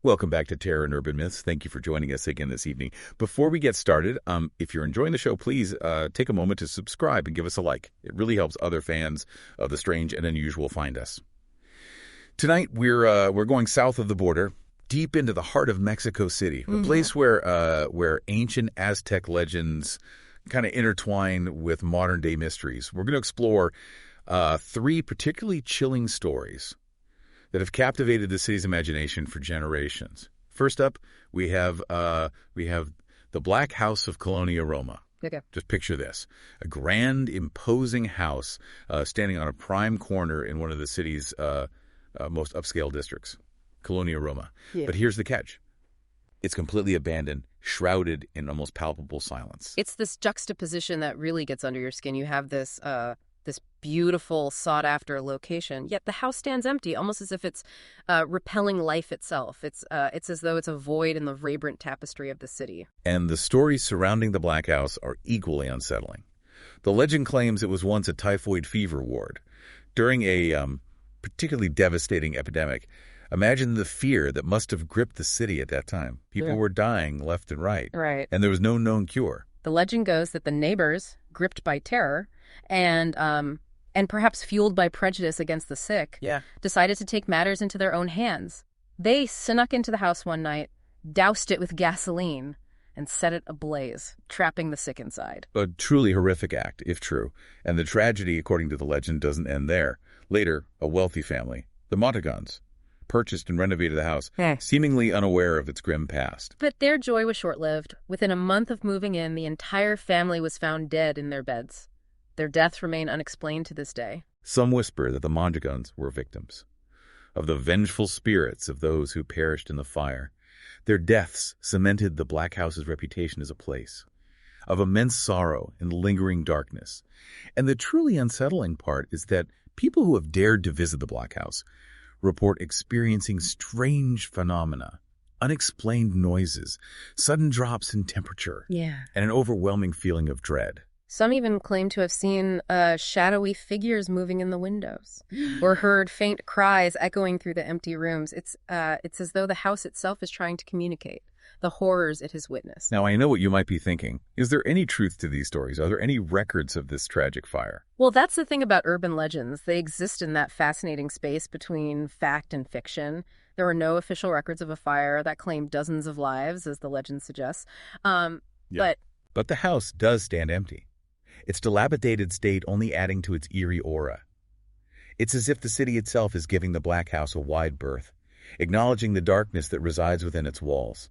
Welcome back to Terror and Urban Myths. Thank you for joining us again this evening. Before we get started, if you're enjoying the show, please take a moment to subscribe and give us a like. It really helps other fans of the strange and unusual find us. Tonight, we're going south of the border, deep into the heart of Mexico City, a place where ancient Aztec legends kind of intertwine with modern-day mysteries. We're going to explore three particularly chilling stories that have captivated the city's imagination for generations. First up, we have the Black House of Colonia Roma. Okay. Just picture this: a grand, imposing house standing on a prime corner in one of the city's most upscale districts, Colonia Roma. Yeah. But here's the catch: it's completely abandoned, shrouded in almost palpable silence. It's this juxtaposition that really gets under your skin. You have this beautiful, sought-after location, yet the house stands empty, almost as if it's repelling life itself. It's as though it's a void in the vibrant tapestry of the city. And the stories surrounding the Black House are equally unsettling. The legend claims it was once a typhoid fever ward. During a particularly devastating epidemic, imagine the fear that must have gripped the city at that time. People were dying left and right. Right. And there was no known cure. The legend goes that the neighbors, gripped by terror and perhaps fueled by prejudice against the sick, decided to take matters into their own hands. They snuck into the house one night, doused it with gasoline, and set it ablaze, trapping the sick inside. A truly horrific act, if true. And the tragedy, according to the legend, doesn't end there. Later, a wealthy family, the Muñecas, purchased and renovated the house, seemingly unaware of its grim past. But their joy was short-lived. Within a month of moving in, the entire family was found dead in their beds. Their deaths remain unexplained to this day. Some whisper that the Muñecas were victims of the vengeful spirits of those who perished in the fire. Their deaths cemented the Black House's reputation as a place of immense sorrow and lingering darkness. And the truly unsettling part is that people who have dared to visit the Black House report experiencing strange phenomena, unexplained noises, sudden drops in temperature, and an overwhelming feeling of dread. Some even claim to have seen shadowy figures moving in the windows, or heard faint cries echoing through the empty rooms. It's as though the house itself is trying to communicate the horrors it has witnessed. Now, I know what you might be thinking. Is there any truth to these stories? Are there any records of this tragic fire? Well, that's the thing about urban legends. They exist in that fascinating space between fact and fiction. There are no official records of a fire that claimed dozens of lives, as the legend suggests. But the house does stand empty. Its dilapidated state only adding to its eerie aura. It's as if the city itself is giving the Black House a wide berth, acknowledging the darkness that resides within its walls.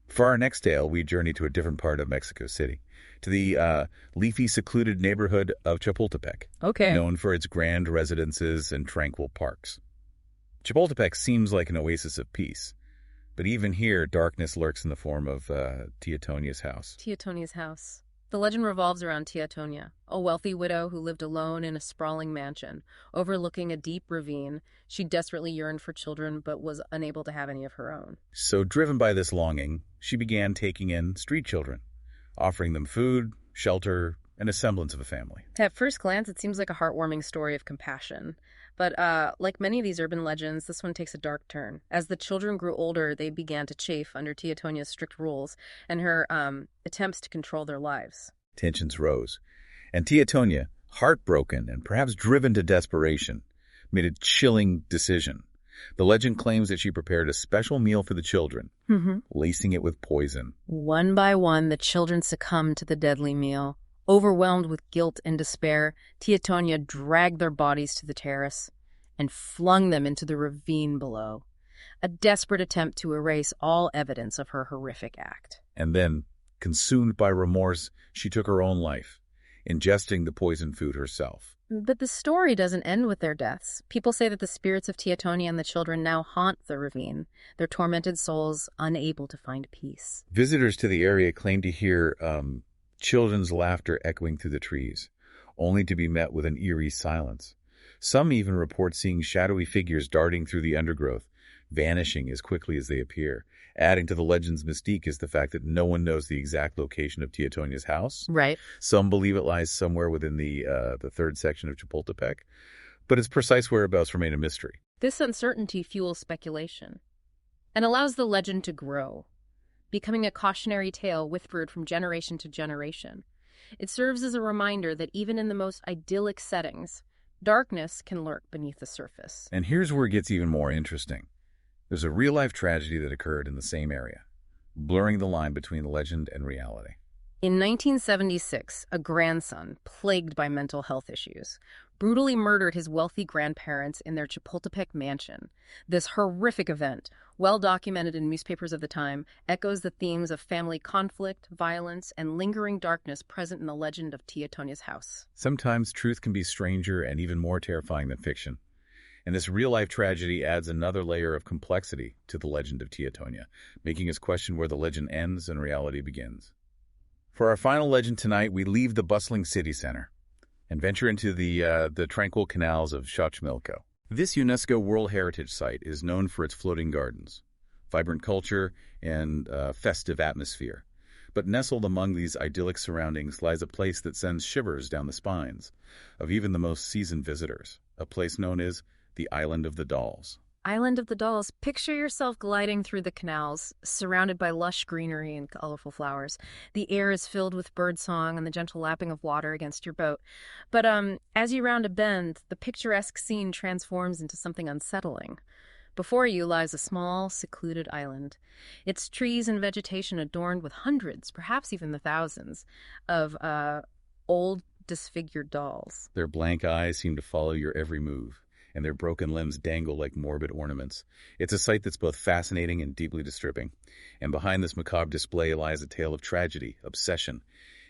For our next tale, we journey to a different part of Mexico City, to the leafy, secluded neighborhood of Chapultepec, known for its grand residences and tranquil parks. Chapultepec seems like an oasis of peace, but even here, darkness lurks in the form of Tia Toña's house. Tia Toña's house. The legend revolves around Tia Toña, a wealthy widow who lived alone in a sprawling mansion, overlooking a deep ravine. She desperately yearned for children, but was unable to have any of her own. So, driven by this longing, she began taking in street children, offering them food, shelter, and a semblance of a family. At first glance, it seems like a heartwarming story of compassion. But like many of these urban legends, this one takes a dark turn. As the children grew older, they began to chafe under Tia Toña's strict rules and her attempts to control their lives. Tensions rose, and Tia Toña, heartbroken and perhaps driven to desperation, made a chilling decision. The legend claims that she prepared a special meal for the children, lacing it with poison. One by one, the children succumbed to the deadly meal. Overwhelmed with guilt and despair, Tia Toña dragged their bodies to the terrace and flung them into the ravine below, a desperate attempt to erase all evidence of her horrific act. And then, consumed by remorse, she took her own life, ingesting the poisoned food herself. But the story doesn't end with their deaths. People say that the spirits of Tia Toña and the children now haunt the ravine, their tormented souls unable to find peace. Visitors to the area claim to hear children's laughter echoing through the trees, only to be met with an eerie silence. Some even report seeing shadowy figures darting through the undergrowth, vanishing as quickly as they appear. Adding to the legend's mystique is the fact that no one knows the exact location of Tia Toña's house. Right. Some believe it lies somewhere within the third section of Chapultepec, but its precise whereabouts remain a mystery. This uncertainty fuels speculation. and allows the legend to grow, becoming a cautionary tale whispered from generation to generation. It serves as a reminder that even in the most idyllic settings, darkness can lurk beneath the surface. And here's where it gets even more interesting. There's a real-life tragedy that occurred in the same area, blurring the line between legend and reality. In 1976, a grandson, plagued by mental health issues, brutally murdered his wealthy grandparents in their Chapultepec mansion. This horrific event, well documented in newspapers of the time, echoes the themes of family conflict, violence, and lingering darkness present in the legend of Tia Toña's house. Sometimes truth can be stranger and even more terrifying than fiction. And this real-life tragedy adds another layer of complexity to the legend of Tia Toña, making us question where the legend ends and reality begins. For our final legend tonight, we leave the bustling city center and venture into the tranquil canals of Xochimilco. This UNESCO World Heritage Site is known for its floating gardens, vibrant culture, and festive atmosphere. But nestled among these idyllic surroundings lies a place that sends shivers down the spines of even the most seasoned visitors, a place known as the Island of the Dolls. Island of the Dolls. Picture yourself gliding through the canals, surrounded by lush greenery and colorful flowers. The air is filled with birdsong and the gentle lapping of water against your boat. But as you round a bend, the picturesque scene transforms into something unsettling. Before you lies a small, secluded island, its trees and vegetation adorned with hundreds, perhaps even the thousands, of old, disfigured dolls. Their blank eyes seem to follow your every move, and their broken limbs dangle like morbid ornaments. It's a sight that's both fascinating and deeply disturbing. And behind this macabre display lies a tale of tragedy, obsession,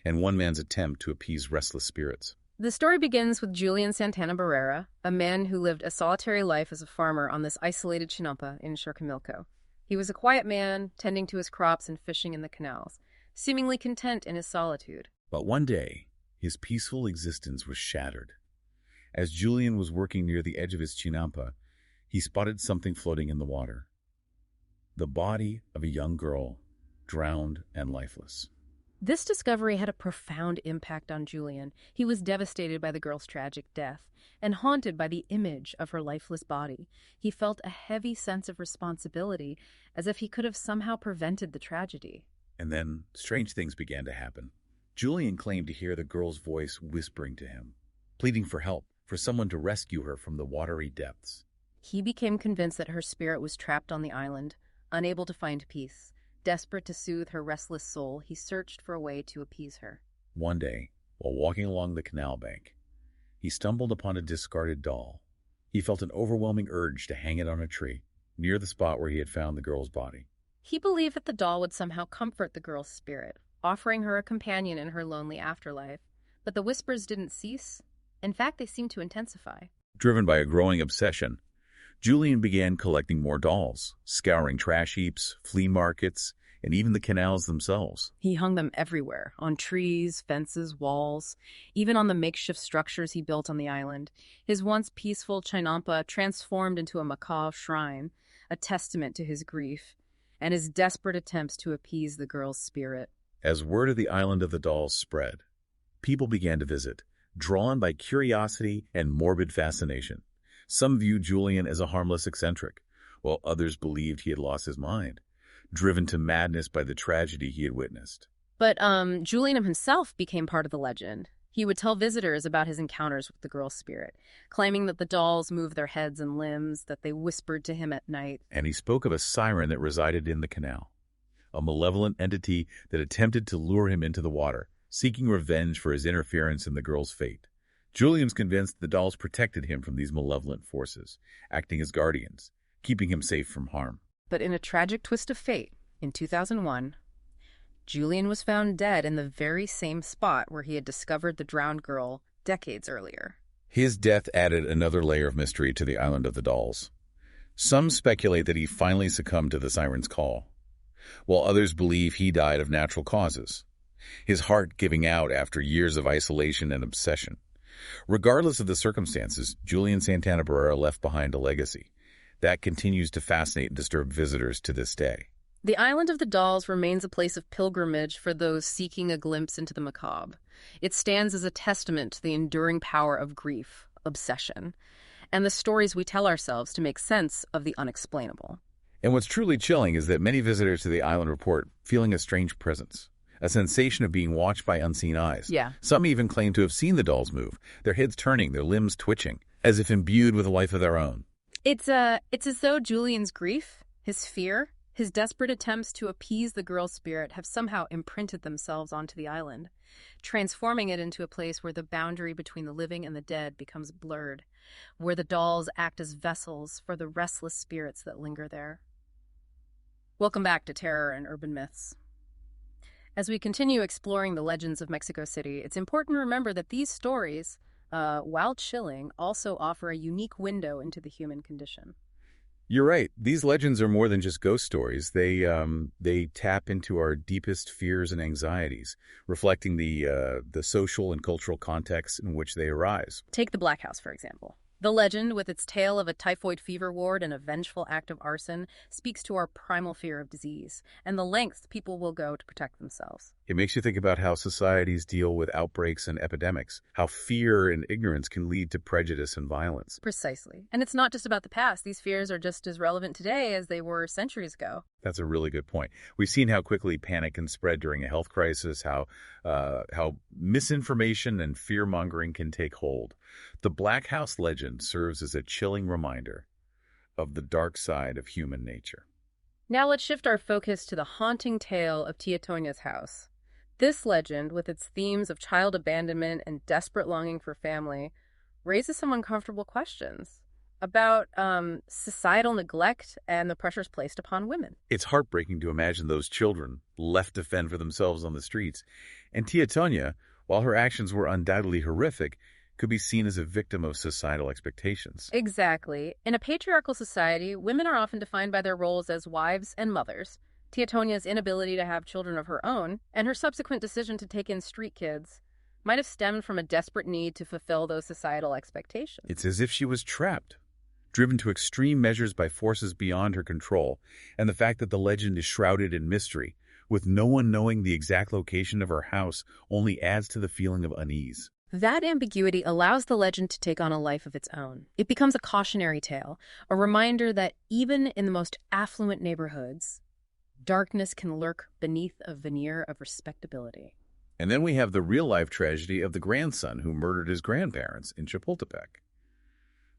and one man's attempt to appease restless spirits. The story begins with Julian Santana, a man who lived a solitary life as a farmer on this isolated chinampa in Xochimilco. He was a quiet man, tending to his crops and fishing in the canals, seemingly content in his solitude. But one day, his peaceful existence was shattered. As Julian was working near the edge of his chinampa, he spotted something floating in the water. The body of a young girl, drowned and lifeless. This discovery had a profound impact on Julian. He was devastated by the girl's tragic death and haunted by the image of her lifeless body. He felt a heavy sense of responsibility, as if he could have somehow prevented the tragedy. And then strange things began to happen. Julian claimed to hear the girl's voice whispering to him, pleading for help, for someone to rescue her from the watery depths. He became convinced that her spirit was trapped on the island, unable to find peace. Desperate to soothe her restless soul, he searched for a way to appease her. One day, while walking along the canal bank, he stumbled upon a discarded doll. He felt an overwhelming urge to hang it on a tree, near the spot where he had found the girl's body. He believed that the doll would somehow comfort the girl's spirit, offering her a companion in her lonely afterlife. But the whispers didn't cease. In fact, they seemed to intensify. Driven by a growing obsession, Julian began collecting more dolls, scouring trash heaps, flea markets, and even the canals themselves. He hung them everywhere, on trees, fences, walls, even on the makeshift structures he built on the island. His once peaceful chinampa transformed into a macabre shrine, a testament to his grief and his desperate attempts to appease the girl's spirit. As word of the Island of the Dolls spread, people began to visit, drawn by curiosity and morbid fascination. Some viewed Julian as a harmless eccentric, while others believed he had lost his mind, driven to madness by the tragedy he had witnessed. But Julian himself became part of the legend. He would tell visitors about his encounters with the girl's spirit, claiming that the dolls moved their heads and limbs, that they whispered to him at night. And he spoke of a siren that resided in the canal, a malevolent entity that attempted to lure him into the water, seeking revenge for his interference in the girl's fate. Julian's convinced the dolls protected him from these malevolent forces, acting as guardians, keeping him safe from harm. But in a tragic twist of fate, in 2001, Julian was found dead in the very same spot where he had discovered the drowned girl decades earlier. His death added another layer of mystery to the Island of the Dolls. Some speculate that he finally succumbed to the siren's call, while others believe he died of natural causes, his heart giving out after years of isolation and obsession. Regardless of the circumstances, Julian Santana left behind a legacy that continues to fascinate and disturb visitors to this day. The Island of the Dolls remains a place of pilgrimage for those seeking a glimpse into the macabre. It stands as a testament to the enduring power of grief, obsession, and the stories we tell ourselves to make sense of the unexplainable. And what's truly chilling is that many visitors to the island report feeling a strange presence, a sensation of being watched by unseen eyes. Yeah. Some even claim to have seen the dolls move, their heads turning, their limbs twitching, as if imbued with a life of their own. It's as though Julian's grief, his fear, his desperate attempts to appease the girl's spirit have somehow imprinted themselves onto the island, transforming it into a place where the boundary between the living and the dead becomes blurred, where the dolls act as vessels for the restless spirits that linger there. Welcome back to Terror and Urban Myths. As we continue exploring the legends of Mexico City, it's important to remember that these stories, while chilling, also offer a unique window into the human condition. You're right. These legends are more than just ghost stories. They tap into our deepest fears and anxieties, reflecting the social and cultural context in which they arise. Take the Black House, for example. The legend, with its tale of a typhoid fever ward and a vengeful act of arson, speaks to our primal fear of disease and the lengths people will go to protect themselves. It makes you think about how societies deal with outbreaks and epidemics, how fear and ignorance can lead to prejudice and violence. Precisely. And it's not just about the past. These fears are just as relevant today as they were centuries ago. That's a really good point. We've seen how quickly panic can spread during a health crisis, how misinformation and fear-mongering can take hold. The Black House legend serves as a chilling reminder of the dark side of human nature. Now let's shift our focus to the haunting tale of Tia Toña's house. This legend, with its themes of child abandonment and desperate longing for family, raises some uncomfortable questions about societal neglect and the pressures placed upon women. It's heartbreaking to imagine those children left to fend for themselves on the streets. And Tia Toña, while her actions were undoubtedly horrific, could be seen as a victim of societal expectations. Exactly. In a patriarchal society, women are often defined by their roles as wives and mothers. Tia Toña's inability to have children of her own, and her subsequent decision to take in street kids, might have stemmed from a desperate need to fulfill those societal expectations. It's as if she was trapped, driven to extreme measures by forces beyond her control, and the fact that the legend is shrouded in mystery, with no one knowing the exact location of her house, only adds to the feeling of unease. That ambiguity allows the legend to take on a life of its own. It becomes a cautionary tale, a reminder that even in the most affluent neighborhoods, darkness can lurk beneath a veneer of respectability. And then we have the real-life tragedy of the grandson who murdered his grandparents in Chapultepec.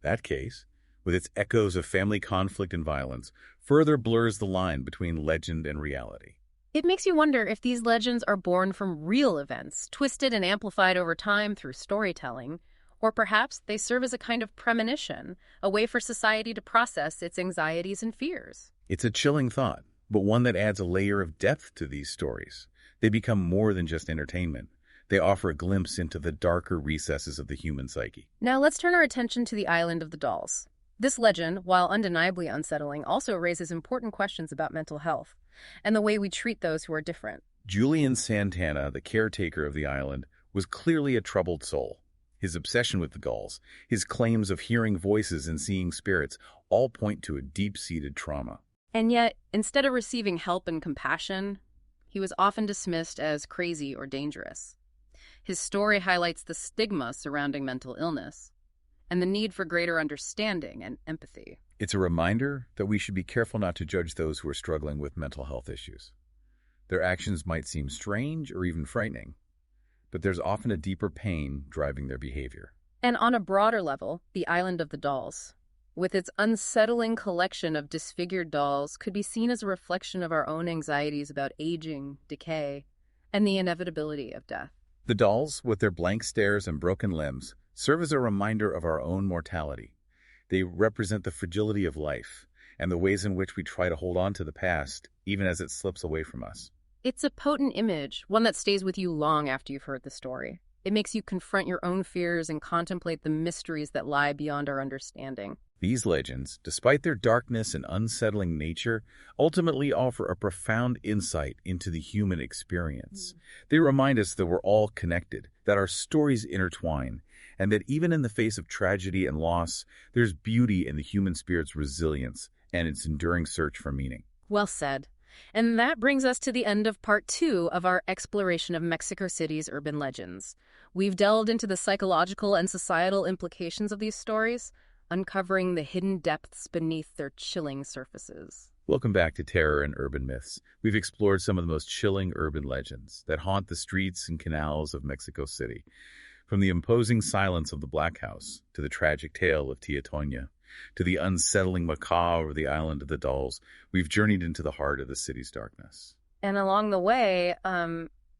That case, with its echoes of family conflict and violence, further blurs the line between legend and reality. It makes you wonder if these legends are born from real events, twisted and amplified over time through storytelling, or perhaps they serve as a kind of premonition, a way for society to process its anxieties and fears. It's a chilling thought, but one that adds a layer of depth to these stories. They become more than just entertainment. They offer a glimpse into the darker recesses of the human psyche. Now let's turn our attention to the Island of the Dolls. This legend, while undeniably unsettling, also raises important questions about mental health and the way we treat those who are different. Julian Santana, the caretaker of the island, was clearly a troubled soul. His obsession with the dolls, his claims of hearing voices and seeing spirits, all point to a deep-seated trauma. And yet, instead of receiving help and compassion, he was often dismissed as crazy or dangerous. His story highlights the stigma surrounding mental illness and the need for greater understanding and empathy. It's a reminder that we should be careful not to judge those who are struggling with mental health issues. Their actions might seem strange or even frightening, but there's often a deeper pain driving their behavior. And on a broader level, the Island of the Dolls, with its unsettling collection of disfigured dolls, could be seen as a reflection of our own anxieties about aging, decay, and the inevitability of death. The dolls, with their blank stares and broken limbs, serve as a reminder of our own mortality. They represent the fragility of life and the ways in which we try to hold on to the past, even as it slips away from us. It's a potent image, one that stays with you long after you've heard the story. It makes you confront your own fears and contemplate the mysteries that lie beyond our understanding. These legends, despite their darkness and unsettling nature, ultimately offer a profound insight into the human experience. They remind us that we're all connected, that our stories intertwine, and that even in the face of tragedy and loss, there's beauty in the human spirit's resilience and its enduring search for meaning. Well said. And that brings us to the end of part 2 of our exploration of Mexico City's urban legends. We've delved into the psychological and societal implications of these stories, uncovering the hidden depths beneath their chilling surfaces. Welcome back to Terror and Urban Myths. We've explored some of the most chilling urban legends that haunt the streets and canals of Mexico City. From the imposing silence of the Black House, to the tragic tale of Tia Toña, to the unsettling macabre of the Island of the Dolls, we've journeyed into the heart of the city's darkness. And along the way,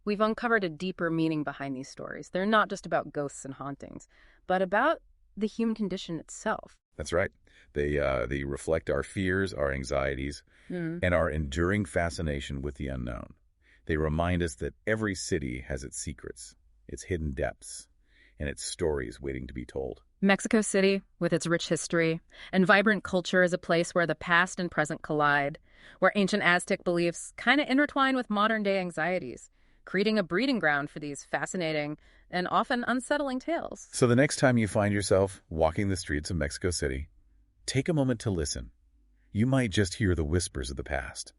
we've uncovered a deeper meaning behind these stories. They're not just about ghosts and hauntings, but about the human condition itself. That's right. They reflect our fears, our anxieties, and our enduring fascination with the unknown. They remind us that every city has its secrets, its hidden depths, and its stories waiting to be told. Mexico City, with its rich history and vibrant culture, is a place where the past and present collide, where ancient Aztec beliefs kind of intertwine with modern-day anxieties, creating a breeding ground for these fascinating and often unsettling tales. So the next time you find yourself walking the streets of Mexico City, take a moment to listen. You might just hear the whispers of the past,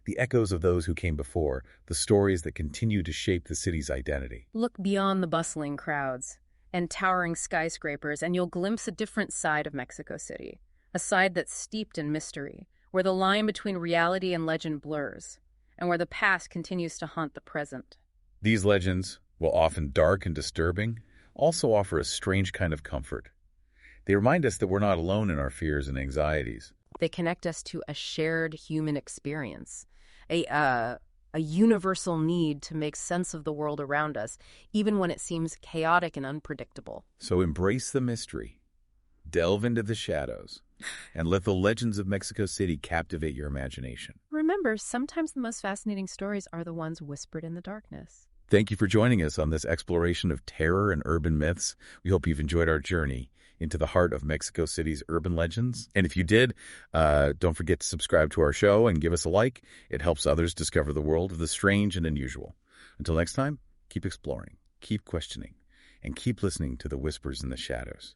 the echoes of those who came before, the stories that continue to shape the city's identity. Look beyond the bustling crowds and towering skyscrapers, and you'll glimpse a different side of Mexico City, a side that's steeped in mystery, where the line between reality and legend blurs, and where the past continues to haunt the present. These legends, while often dark and disturbing, also offer a strange kind of comfort. They remind us that we're not alone in our fears and anxieties. They connect us to a shared human experience, a universal need to make sense of the world around us, even when it seems chaotic and unpredictable. So embrace the mystery, delve into the shadows, and let the legends of Mexico City captivate your imagination. Remember, sometimes the most fascinating stories are the ones whispered in the darkness. Thank you for joining us on this exploration of terror and urban myths. We hope you've enjoyed our journey into the heart of Mexico City's urban legends. And if you did, don't forget to subscribe to our show and give us a like. It helps others discover the world of the strange and unusual. Until next time, keep exploring, keep questioning, and keep listening to the whispers in the shadows.